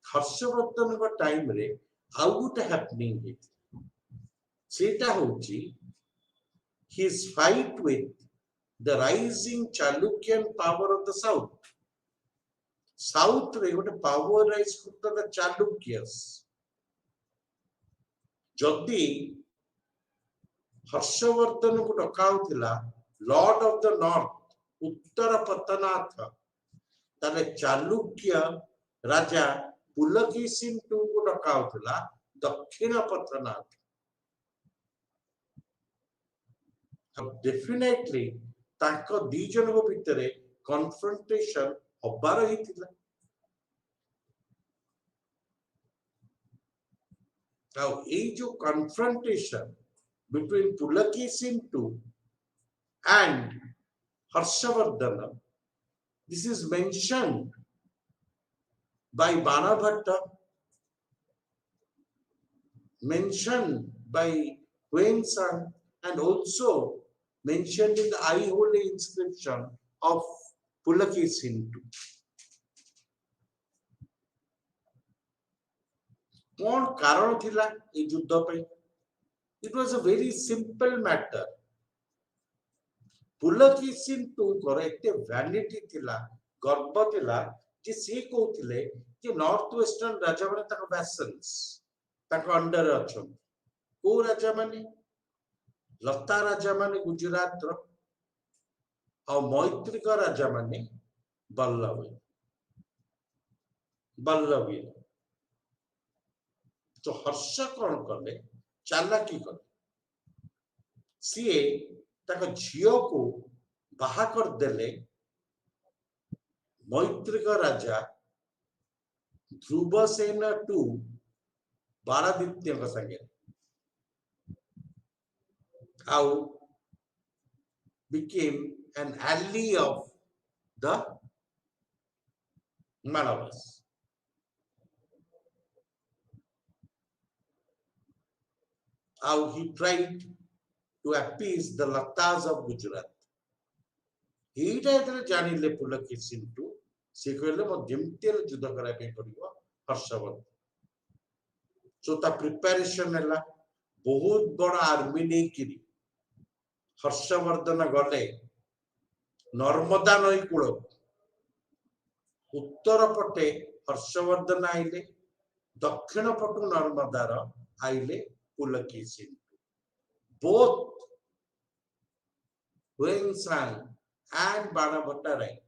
हर्षवर्धन का टाइम रे आउ गुटे हैपनिंग है सेटा होची his fight with the rising Chalukyan power of the south south रे गोटे पावर राइज करता चालुक्यस जदि हर्षवर्धन को डकाउथिला लॉर्ड ऑफ द नॉर्थ उत्तर पतनाथ ताले चालुक्य राजा पुलकेशिन टू को डकाउथिला दक्षिण पतनाथ डेफिनेटली ताको दी जन को भितरे कन्फ्रंटेशन हबार ही थिला now ei jo confrontation between Pulakesin II and Harshavardhana this is mentioned by Banabhatta mentioned by Huinsang and also mentioned in the Aihole inscription of Pulakesin II कौन कारण थिला ए युद्ध पे it was a very simple matter Pulakeshin two कर एते vanity थिला गर्व थिला जे से कहउथिले जे नॉर्थ वेस्टर्न राजा माने तक वैसल्स तक अंडर अछन को राजा माने लता राजा माने गुजरात रो और मैत्रिक राजा माने बल्लभी तो हर्ष कौन कले चालाकी कले सीए ताको झियो को बाहा कर देले मैत्रिक राजा ध्रुवसेन टू बारादित्य का संगे आउ became an ally of the Malavas how he tried to appease the Latas of Gujarat. Etah एतरे जानिले Pulakeshin to से कहले म जेमतेल युद्ध करा पे पड़िबो हर्षवर्धन सो ता प्रिपरेशन हैला बहुत बड़ा आर्मी नै किरी हर्षवर्धन गले नर्मदा नई कूल उत्तर पटे हर्षवर्धन आइले दक्षिण पटु नर्मदार आइले Pulakeshin both Huinsang and Banabhatta right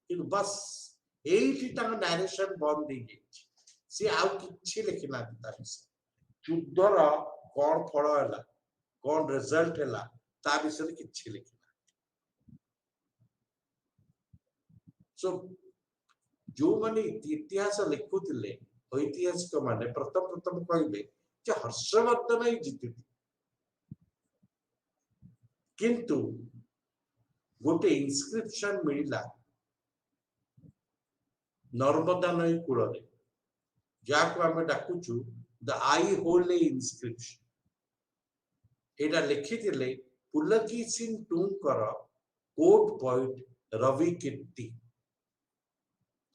किंतु बस एठी तांग डायरेक्शन बंद दी गेछ से आउ किछि लिखिना ता युद्धर कोन फल हैला कोन रिजल्ट हैला ता विषय किछि लिखिना सो जो माने इतिहास लिखुतिले ऐतिहासिक माने प्रथम कहले जे हर्षवर्धन ही जीति किंतु गोटे इंस्क्रिप्शन मिला नर्मदा नई कूल जहाँ आम डाकुचु द आई होले इंस्क्रिप्शन एटा लिखिथिले पुलकेशिन टूंकर कोट पॉइंट रवि कीर्ति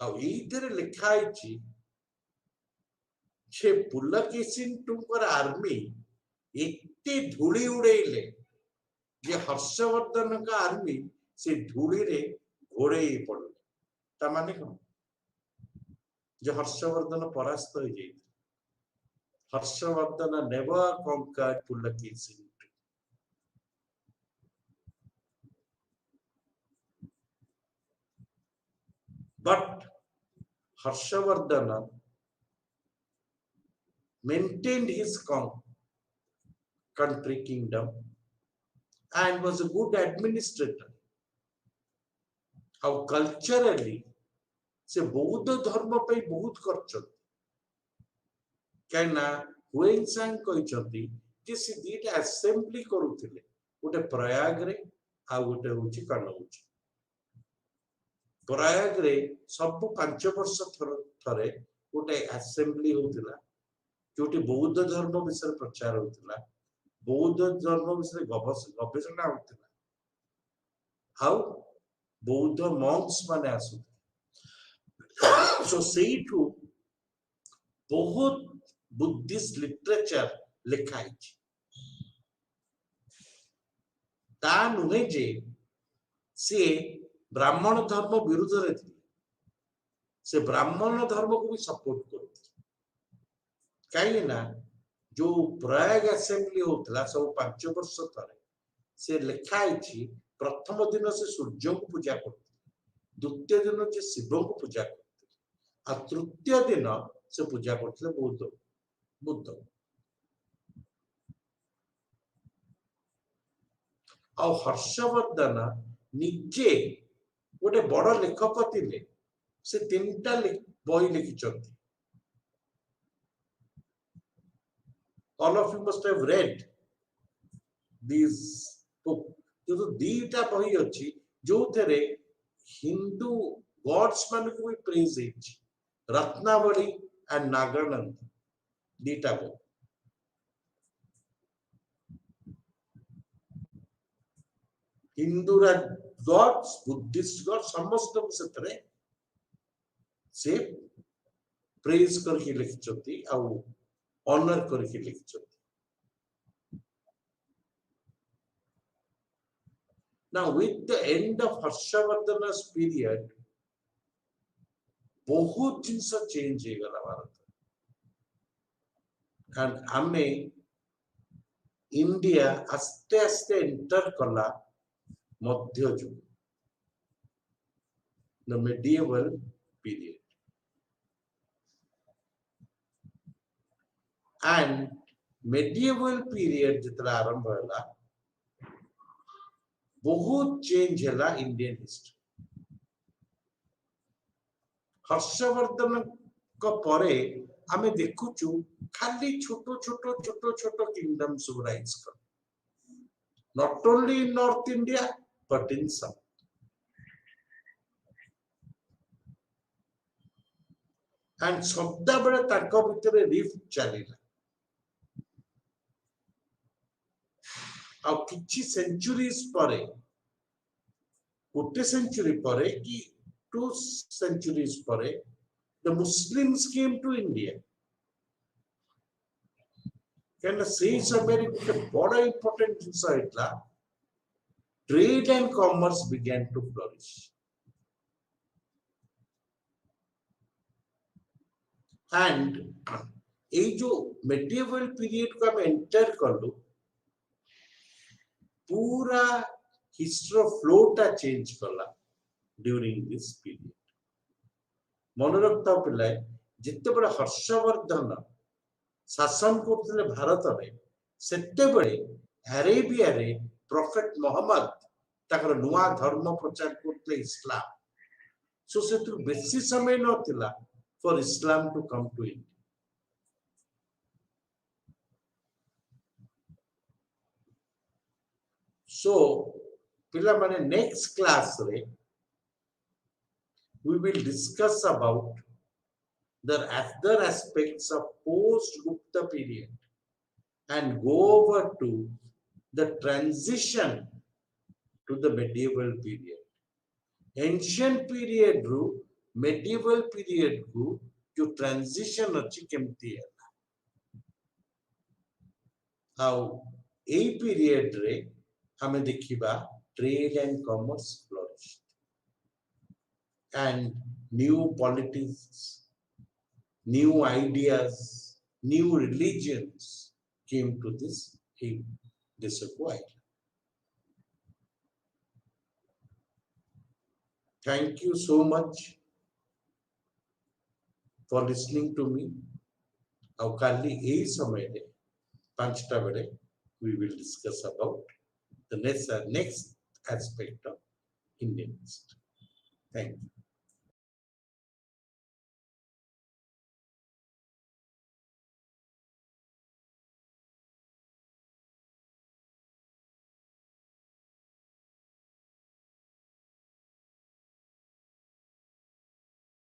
आईथरे लिखा है छे पुलकेशिन टूंकर आर्मी एते धूली उड़ेले जे हर्षवर्धन का आर्मी से धूली रे घोड़े पड़े ता माने कोन जे हर्षवर्धन परास्त हो जाए Harshavardhan never conquered Pulakeshin But Harshavardhana maintained his country kingdom and was a good administrator. How culturally से बौद्ध धर्म पे बहुत करछन कहना हुएनसांग कहचंती जे से दीटा असेंबली करूथिले गोटे प्रयाग रे आ गोटे होची कानौच प्रयाग रे सब 5 वर्ष थरे गोटे असेंबली होतिला जोटी बौद्ध धर्म विषय प्रचार होतिला बौद्ध धर्म विषय गवेषणा होतिला हाउ बौद्ध मॉन्क्स माने आसु सो सेइठू बहुत बुद्धिस्ट लिटरेचर लिखाई ता नुहे जे से ब्राह्मण धर्म विरुद्ध रे से ब्राह्मण धर्म को भी सपोर्ट करते कहीं ना जो प्रयाग असेंबली होतला सब 5 वर्ष तरे से लिखाई प्रथम दिन से सूर्य को पूजा करते द्वितीय दिन से शिव को पूजा करते आ तृतीय दिन से पूजा करते बुद्ध आ हर्षवर्धन निजे गोटे बड़ लेखक थिले से 3टा बही लिखिछंती all of you must have read these book जो दीटा बही अछि जो थरे हिंदू गॉड्स मान को भी प्रेज है रत्नावली एंड नागानंद दीटा book Hindu gods Buddhist god समस्त से से प्रेज करके लिखिछंती आ ऑनर करके लिखिछंती now with the end of Harshavardhana's period बहुत जिनस चेंज हो गला भारत एंड हमें इंडिया आस्ते आस्ते एंटर कला मध्य युग the medieval period and medieval period जितना आरंभ होला बहुत चेंज होला इंडियन हिस्ट्री हर्षवर्धन को परे हमें देखुचु खाली छोटो छोटो छोटो छोटो किंगडम सब राइज कर not only in north India but in south and सदा बेले ताको भितरे रिफ्ट चलीला आ किछि सेंचुरीज परे गोटे सेंचुरी परे कि 2 centuries pare the Muslims came to India can say very bada important insight la trade and commerce began to flourish and ये जो medieval period को हम enter कर लो पूरा history flow टा change करला during this period मन रखता पिल्लाय जिते बड़ा हर्षवर्धन शासन करते भारत में सेते बड़े अरेबिया रे प्रॉफिट मोहम्मद ताकर नुआ धर्म प्रचार करते इस्लाम सो से तो बेसी समय नथिला for Islam to come to India so पिला माने नेक्स्ट क्लास रे we will discuss about the other aspects of post-Gupta period and go over to the transition to the medieval period. Ancient period ru medieval period ku जो transition अच्छी केमती है how a period रे हमें देखिबा trade and commerce flourished and new politics, new ideas, new religions came to this acquired. Thank you so much. for listening to me. ଆଉ କାଲି ଏଇ ସମୟରେ 5ଟା ବେଳେ we will discuss about the next aspect of Indian history. Thank you.